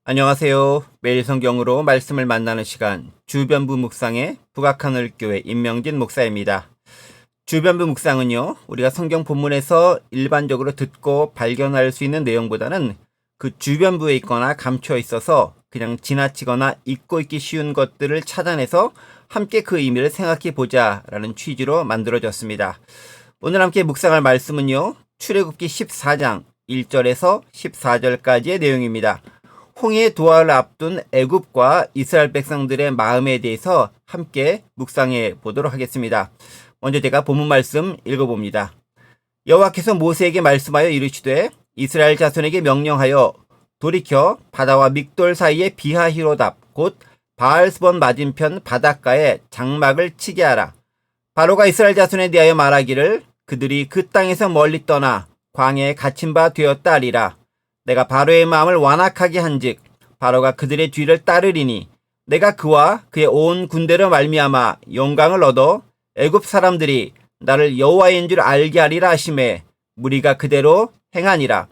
안녕하세요. 매일 성경으로 말씀을 만나는 시간 주변부 묵상의 북악하늘교회 임명진 목사입니다. 주변부 묵상은요, 우리가 성경 본문에서 일반적으로 듣고 발견할 수 있는 내용보다는 그 주변부에 있거나 감춰 있어서 그냥 지나치거나 잊고 있기 쉬운 것들을 찾아내서 함께 그 의미를 생각해 보자라는 취지로 만들어졌습니다. 오늘 함께 묵상할 말씀은요, 출애굽기 14장 1절에서 14절까지의 내용입니다. 홍해의 도하를 앞둔 애굽과 이스라엘 백성들의 마음에 대해서 함께 묵상해 보도록 하겠습니다. 먼저 제가 본문 말씀 읽어봅니다. 여호와께서 모세에게 말씀하여 이르시되 이스라엘 자손에게 명령하여 돌이켜 바다와 믹돌 사이의 비하히로답 곧 바알스본 맞은편 바닷가에 장막을 치게 하라. 바로가 이스라엘 자손에 대하여 말하기를 그들이 그 땅에서 멀리 떠나 광야에 갇힌 바 되었다 하리라. 내가 바로의 마음을 완악하게 한즉 바로가 그들의 뒤를 따르리니 내가 그와 그의 온 군대로 말미암아 영광을 얻어 애굽 사람들이 나를 여호와인 줄 알게 하리라 하시매 무리가 그대로 행하니라.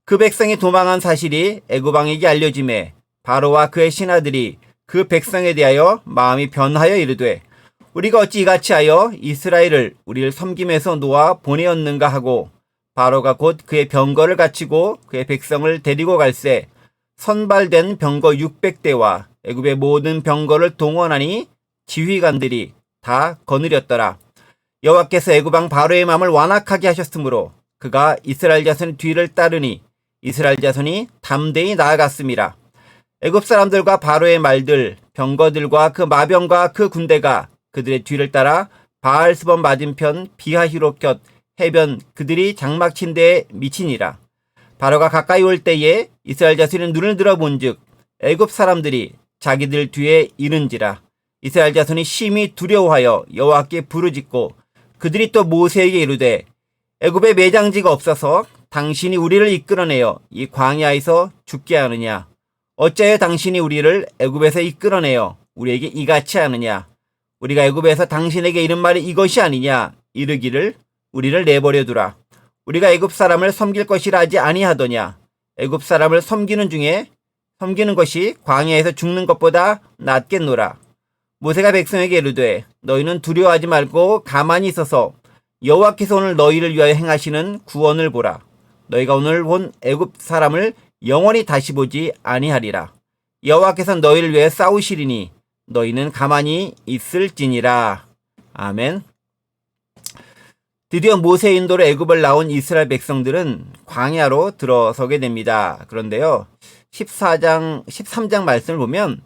그 백성이 도망한 사실이 애굽 왕에게 알려지매 바로와 그의 신하들이 그 백성에 대하여 마음이 변하여 이르되 우리가 어찌 이같이 하여 이스라엘을 우리를 섬김에서 놓아 보내었는가 하고 바로가 곧 그의 병거를 갖추고 그의 백성을 데리고 갈새 선발된 병거 600대와 애굽의 모든 병거를 동원하니 지휘관들이 다 거느렸더라. 여호와께서 애굽 왕 바로의 마음을 완악하게 하셨으므로 그가 이스라엘 자손의 뒤를 따르니 이스라엘 자손이 담대히 나아갔음이라. 애굽 사람들과 바로의 말들 병거들과 그 마병과 그 군대가 그들의 뒤를 따라 바알스본 맞은편 비하히롯 곁 해변 그들이 장막 친 데에 미치니라. 바로가 가까이 올 때에 이스라엘 자손이 눈을 들어 본즉 애굽 사람들이 자기들 뒤에 이른지라. 이스라엘 자손이 심히 두려워하여 여호와께 부르짖고 그들이 또 모세에게 이르되 애굽에 매장지가 없어서 당신이 우리를 이끌어내어 이 광야에서 죽게 하느냐. 어찌하여 당신이 우리를 애굽에서 이끌어내어 우리에게 이같이 하느냐. 우리가 애굽에서 당신에게 이른 말이 이것이 아니냐. 이르기를 우리를 내버려 두라. 우리가 애굽 사람을 섬길 것이라 하지 아니하더냐. 애굽 사람을 섬기는 것이 광야에서 죽는 것보다 낫겠노라. 모세가 백성에게 이르되 너희는 두려워하지 말고 가만히 있어서 여호와께서 오늘 너희를 위하여 행하시는 구원을 보라. 너희가 오늘 본 애굽 사람을 영원히 다시 보지 아니하리라. 여호와께서 너희를 위하여 싸우시리니 너희는 가만히 있을지니라. 아멘. 드디어 모세의 인도로 애굽을 나온 이스라엘 백성들은 광야로 들어서게 됩니다. 그런데요, 13장 말씀을 보면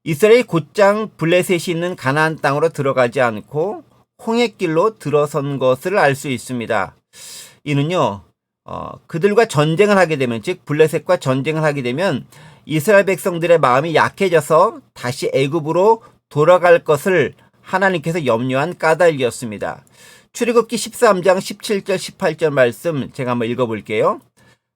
이스라엘이 곧장 블레셋이 있는 가나안 땅으로 들어가지 않고 홍해길로 들어선 것을 알 수 있습니다. 이는요, 그들과 전쟁을 하게 되면, 즉 블레셋과 전쟁을 하게 되면 이스라엘 백성들의 마음이 약해져서 다시 애굽으로 돌아갈 것을 하나님께서 염려한 까닭이었습니다. 출애굽기 13장 17절 18절 말씀 제가 한번 읽어볼게요.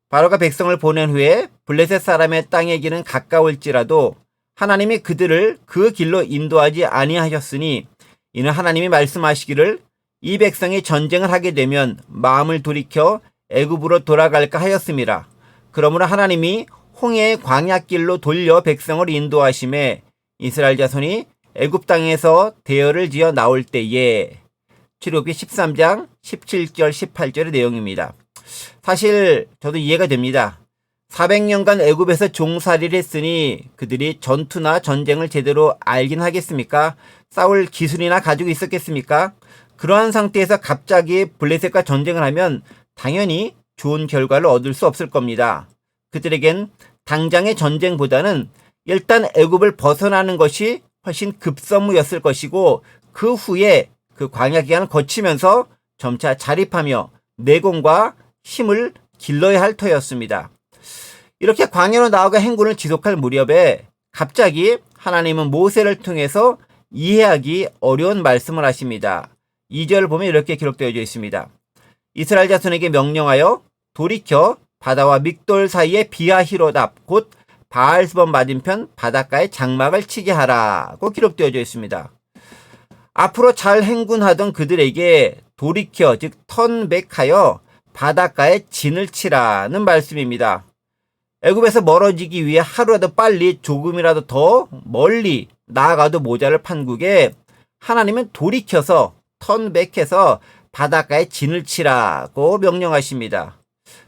바로가 백성을 보낸 후에 블레셋 사람의 땅의 길은 가까울지라도 하나님이 그들을 그 길로 인도하지 아니하셨으니 이는 하나님이 말씀하시기를 이 백성이 전쟁을 하게 되면 마음을 돌이켜 애굽으로 돌아갈까 하였음이라. 그러므로 하나님이 홍해의 광야길로 돌려 백성을 인도하심에 이스라엘 자손이 애굽 땅에서 대열을 지어 나올 때에 출애굽기 13장 17절 18절의 내용입니다. 사실 저도 이해가 됩니다. 400년간 애굽에서 종살이를 했으니 그들이 전투나 전쟁을 제대로 알긴 하겠습니까? 싸울 기술이나 가지고 있었겠습니까? 그러한 상태에서 갑자기 블레셋과 전쟁을 하면 당연히 좋은 결과를 얻을 수 없을 겁니다. 그들에겐 당장의 전쟁보다는 일단 애굽을 벗어나는 것이 훨씬 급선무였을 것이고 그 후에 그 광야 기간을 거치면서 점차 자립하며 내공과 힘을 길러야 할 터였습니다. 이렇게 광야로 나아가 행군을 지속할 무렵에 갑자기 하나님은 모세를 통해서 이해하기 어려운 말씀을 하십니다. 2절을 보면 이렇게 기록되어 있습니다. 이스라엘 자손에게 명령하여 돌이켜 바다와 믹돌 사이의 비하히로답 곧 바알스본 맞은편 바닷가에 장막을 치게 하라고 기록되어 있습니다. 앞으로 잘 행군하던 그들에게 돌이켜 즉 턴백하여 바닷가에 진을 치라는 말씀입니다. 애굽에서 멀어지기 위해 하루라도 빨리 조금이라도 더 멀리 나아가도 모자를 판국에 하나님은 돌이켜서 턴백해서 바닷가에 진을 치라고 명령하십니다.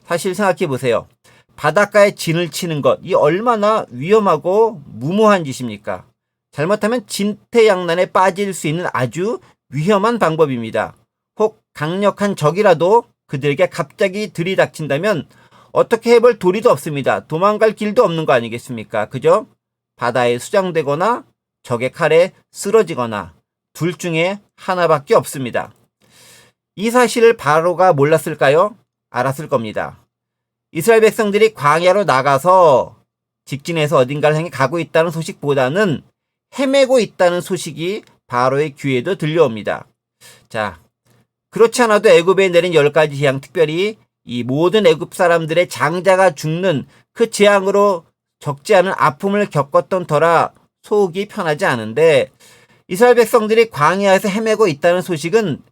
사실 생각해 보세요. 바닷가에 진을 치는 것, 이 얼마나 위험하고 무모한 짓입니까? 잘못하면 진퇴양난에 빠질 수 있는 아주 위험한 방법입니다. 혹 강력한 적이라도 그들에게 갑자기 들이닥친다면 어떻게 해볼 도리도 없습니다. 도망갈 길도 없는 거 아니겠습니까? 그죠? 바다에 수장되거나 적의 칼에 쓰러지거나 둘 중에 하나밖에 없습니다. 이 사실을 바로가 몰랐을까요? 알았을 겁니다. 이스라엘 백성들이 광야로 나가서 직진해서 어딘가를 향해 가고 있다는 소식보다는 헤매고 있다는 소식이 바로의 귀에도 들려옵니다. 자, 그렇지 않아도 애굽에 내린 10가지 재앙, 특별히 이 모든 애굽 사람들의 장자가 죽는 그 재앙으로 적지 않은 아픔을 겪었던 터라 속이 편하지 않은데, 이스라엘 백성들이 광야에서 헤매고 있다는 소식은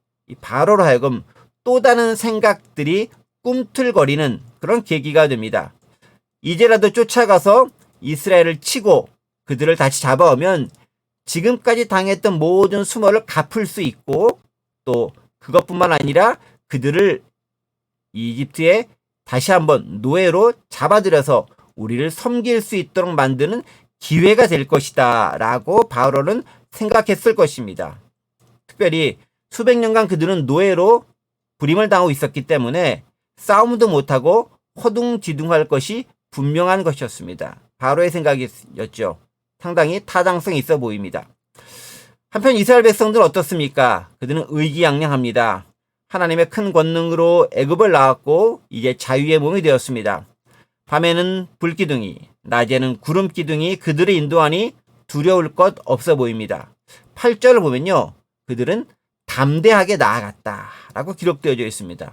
바로로 하여금 또 다른 생각들이 꿈틀거리는 그런 계기가 됩니다. 이제라도 쫓아가서 이스라엘을 치고 그들을 다시 잡아오면 지금까지 당했던 모든 수모를 갚을 수 있고, 또 그것뿐만 아니라 그들을 이집트에 다시 한번 노예로 잡아들여서 우리를 섬길 수 있도록 만드는 기회가 될 것이다 라고 바로는 생각했을 것입니다. 특별히 수백 년간 그들은 노예로 불임을 당하고 있었기 때문에 싸움도 못하고 허둥지둥할 것이 분명한 것이었습니다. 바로의 생각이었죠. 상당히 타당성이 있어 보입니다. 한편 이스라엘 백성들은 어떻습니까? 그들은 의기양양합니다. 하나님의 큰 권능으로 애굽을 나왔고 이제 자유의 몸이 되었습니다. 밤에는 불기둥이, 낮에는 구름기둥이 그들을 인도하니 두려울 것 없어 보입니다. 8절을 보면요, 그들은 담대하게 나아갔다라고 기록되어져 있습니다.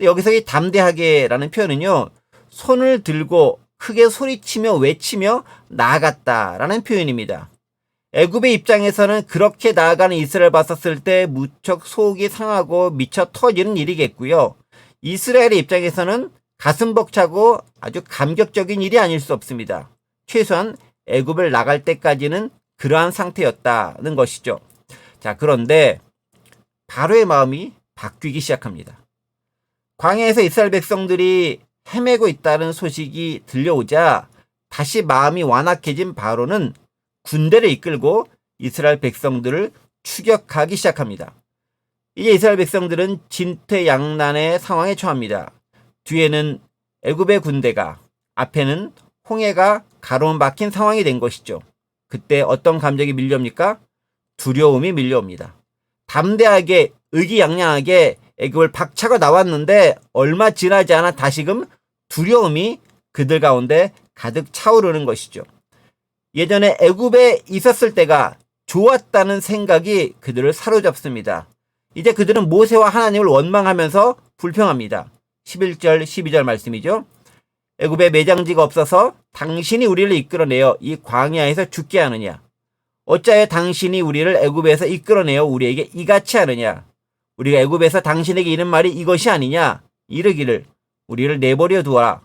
여기서 이 담대하게라는 표현은요, 손을 들고 크게 소리치며 외치며 나아갔다라는 표현입니다. 애굽의 입장에서는 그렇게 나아가는 이스라엘 봤었을 때 무척 속이 상하고 미쳐 터지는 일이겠고요. 이스라엘의 입장에서는 가슴 벅차고 아주 감격적인 일이 아닐 수 없습니다. 최소한 애굽을 나갈 때까지는 그러한 상태였다는 것이죠. 자, 그런데 바로의 마음이 바뀌기 시작합니다. 광야에서 이스라엘 백성들이 헤매고 있다는 소식이 들려오자 다시 마음이 완악해진 바로는 군대를 이끌고 이스라엘 백성들을 추격하기 시작합니다. 이제 이스라엘 백성들은 진퇴양난의 상황에 처합니다. 뒤에는 애굽의 군대가, 앞에는 홍해가 가로막힌 상황이 된 것이죠. 그때 어떤 감정이 밀려옵니까? 두려움이 밀려옵니다. 담대하게 의기양양하게 애굽을 박차고 나왔는데 얼마 지나지 않아 다시금 두려움이 그들 가운데 가득 차오르는 것이죠. 예전에 애굽에 있었을 때가 좋았다는 생각이 그들을 사로잡습니다. 이제 그들은 모세와 하나님을 원망하면서 불평합니다. 11절 12절 말씀이죠. 애굽에 매장지가 없어서 당신이 우리를 이끌어내어 이 광야에서 죽게 하느냐? 어찌하여 당신이 우리를 애굽에서 이끌어내어 우리에게 이같이 하느냐? 우리가 애굽에서 당신에게 이른 말이 이것이 아니냐? 이르기를 우리를 내버려 두어라.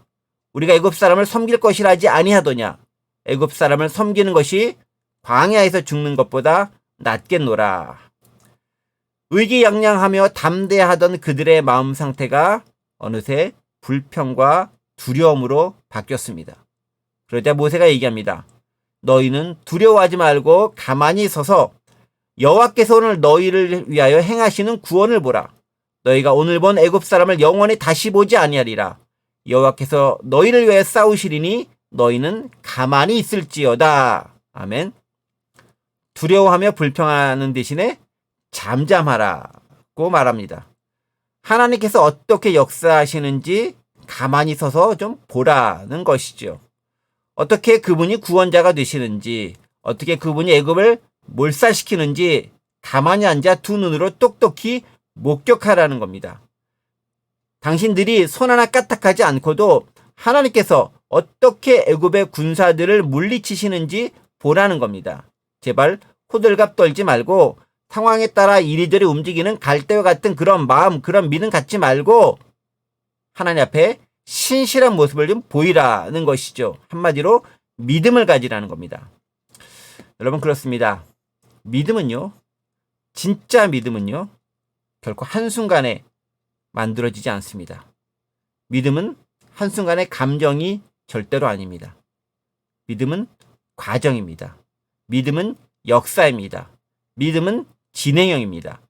우리가 애굽 사람을 섬길 것이라 하지 아니하더냐? 애굽 사람을 섬기는 것이 광야에서 죽는 것보다 낫겠노라. 의기양양하며 담대하던 그들의 마음 상태가 어느새 불평과 두려움으로 바뀌었습니다. 그러자 모세가 얘기합니다. 너희는 두려워하지 말고 가만히 서서 여호와께서 오늘 너희를 위하여 행하시는 구원을 보라. 너희가 오늘 본 애굽 사람을 영원히 다시 보지 아니하리라. 여호와께서 너희를 위하여 싸우시리니 너희는 가만히 있을지어다. 아멘. 두려워하며 불평하는 대신에 잠잠하라고 말합니다. 하나님께서 어떻게 역사하시는지 가만히 서서 좀 보라는 것이죠. 어떻게 그분이 구원자가 되시는지, 어떻게 그분이 애굽을 몰살시키는지 가만히 앉아 두 눈으로 똑똑히 목격하라는 겁니다. 당신들이 손 하나 까딱하지 않고도 하나님께서 어떻게 애굽의 군사들을 물리치시는지 보라는 겁니다. 제발 호들갑 떨지 말고 상황에 따라 이리저리 움직이는 갈대와 같은 그런 마음, 그런 믿음 갖지 말고 하나님 앞에 신실한 모습을 좀 보이라는 것이죠. 한마디로 믿음을 가지라는 겁니다. 여러분, 그렇습니다. 믿음은요, 진짜 믿음은요, 결코 한순간에 만들어지지 않습니다. 믿음은 한순간의 감정이 절대로 아닙니다. 믿음은 과정입니다. 믿음은 역사입니다. 믿음은 진행형입니다.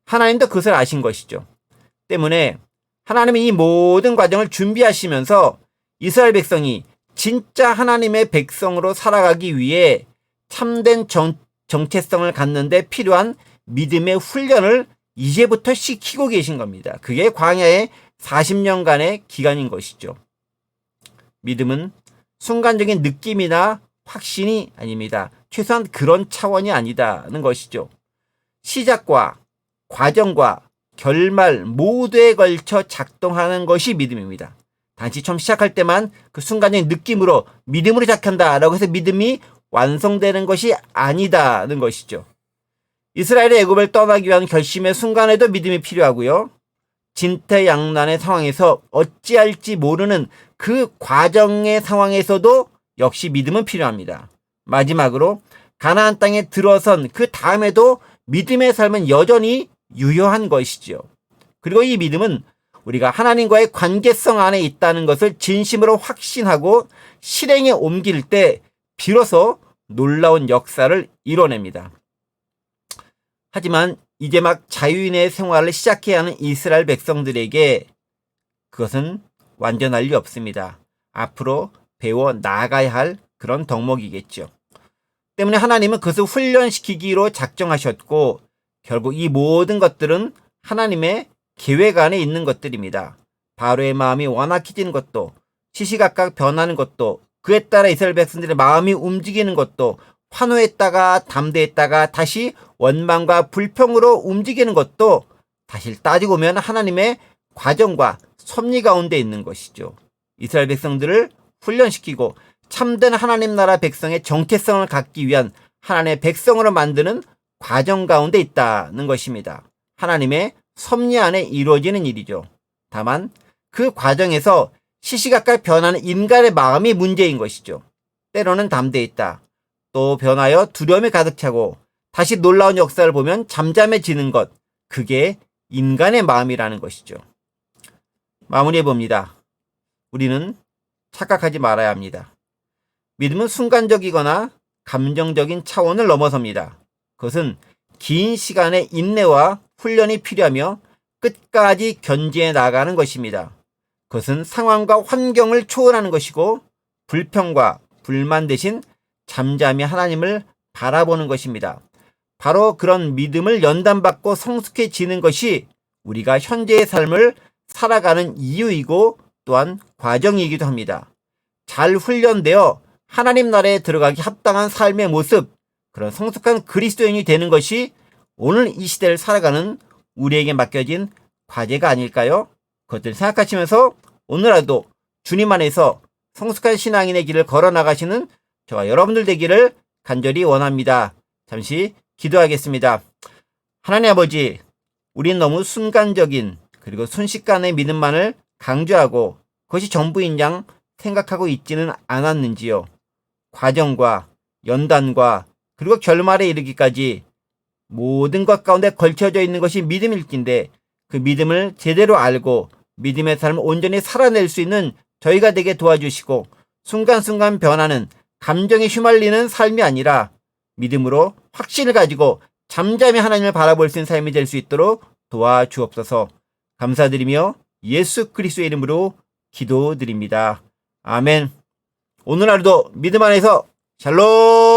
하나님도 그것을 아신 것이죠. 때문에 하나님이 이 모든 과정을 준비하시면서 이스라엘 백성이 진짜 하나님의 백성으로 살아가기 위해 참된 정체성을 갖는 데 필요한 믿음의 훈련을 이제부터 시키고 계신 겁니다. 그게 광야의 40년간의 기간인 것이죠. 믿음은 순간적인 느낌이나 확신이 아닙니다. 최소한 그런 차원이 아니다는 것이죠. 시작과 과정과 결말 모두에 걸쳐 작동하는 것이 믿음입니다. 단지 처음 시작할 때만 그 순간적인 느낌으로 믿음으로 시작한다라고 해서 믿음이 완성되는 것이 아니다는 것이죠. 이스라엘의 애굽을 떠나기 위한 결심의 순간에도 믿음이 필요하고요. 진퇴양난의 상황에서 어찌할지 모르는 그 과정의 상황에서도 역시 믿음은 필요합니다. 마지막으로 가나안 땅에 들어선 그 다음에도 믿음의 삶은 여전히 유효한 것이죠. 그리고 이 믿음은 우리가 하나님과의 관계성 안에 있다는 것을 진심으로 확신하고 실행에 옮길 때 비로소 놀라운 역사를 이뤄냅니다. 하지만 이제 막 자유인의 생활을 시작해야 하는 이스라엘 백성들에게 그것은 완전할 리 없습니다. 앞으로 배워 나가야 할 그런 덕목이겠죠. 때문에 하나님은 그것을 훈련시키기로 작정하셨고 결국 이 모든 것들은 하나님의 계획 안에 있는 것들입니다. 바로의 마음이 완악해지는 것도, 시시각각 변하는 것도, 그에 따라 이스라엘 백성들의 마음이 움직이는 것도, 환호했다가 담대했다가 다시 원망과 불평으로 움직이는 것도 사실 따지고 보면 하나님의 과정과 섭리 가운데 있는 것이죠. 이스라엘 백성들을 훈련시키고 참된 하나님 나라 백성의 정체성을 갖기 위한 하나님의 백성으로 만드는 과정 가운데 있다는 것입니다. 하나님의 섭리 안에 이루어지는 일이죠. 다만 그 과정에서 시시각각 변하는 인간의 마음이 문제인 것이죠. 때로는 담대했다. 또 변하여 두려움이 가득 차고 다시 놀라운 역사를 보면 잠잠해지는 것. 그게 인간의 마음이라는 것이죠. 마무리해 봅니다. 우리는 착각하지 말아야 합니다. 믿음은 순간적이거나 감정적인 차원을 넘어섭니다. 그것은 긴 시간의 인내와 훈련이 필요하며 끝까지 견지해 나가는 것입니다. 그것은 상황과 환경을 초월하는 것이고 불평과 불만 대신 잠잠히 하나님을 바라보는 것입니다. 바로 그런 믿음을 연단받고 성숙해지는 것이 우리가 현재의 삶을 살아가는 이유이고 또한 과정이기도 합니다. 잘 훈련되어 하나님 나라에 들어가기 합당한 삶의 모습, 그런 성숙한 그리스도인이 되는 것이 오늘 이 시대를 살아가는 우리에게 맡겨진 과제가 아닐까요? 그것들 생각하시면서 오늘 하루도 주님 안에서 성숙한 신앙인의 길을 걸어 나가시는 저와 여러분들 되기를 간절히 원합니다. 잠시 기도하겠습니다. 하나님 아버지, 우린 너무 순간적인 그리고 순식간의 믿음만을 강조하고 그것이 전부인 양 생각하고 있지는 않았는지요. 과정과 연단과 그리고 결말에 이르기까지 모든 것 가운데 걸쳐져 있는 것이 믿음일진데 그 믿음을 제대로 알고 믿음의 삶을 온전히 살아낼 수 있는 저희가 되게 도와주시고 순간순간 변하는 감정에 휘말리는 삶이 아니라 믿음으로 확신을 가지고 잠잠히 하나님을 바라볼 수 있는 삶이 될 수 있도록 도와주옵소서. 감사드리며 예수 그리스도의 이름으로 기도드립니다. 아멘. 오늘 하루도 믿음 안에서 샬롬.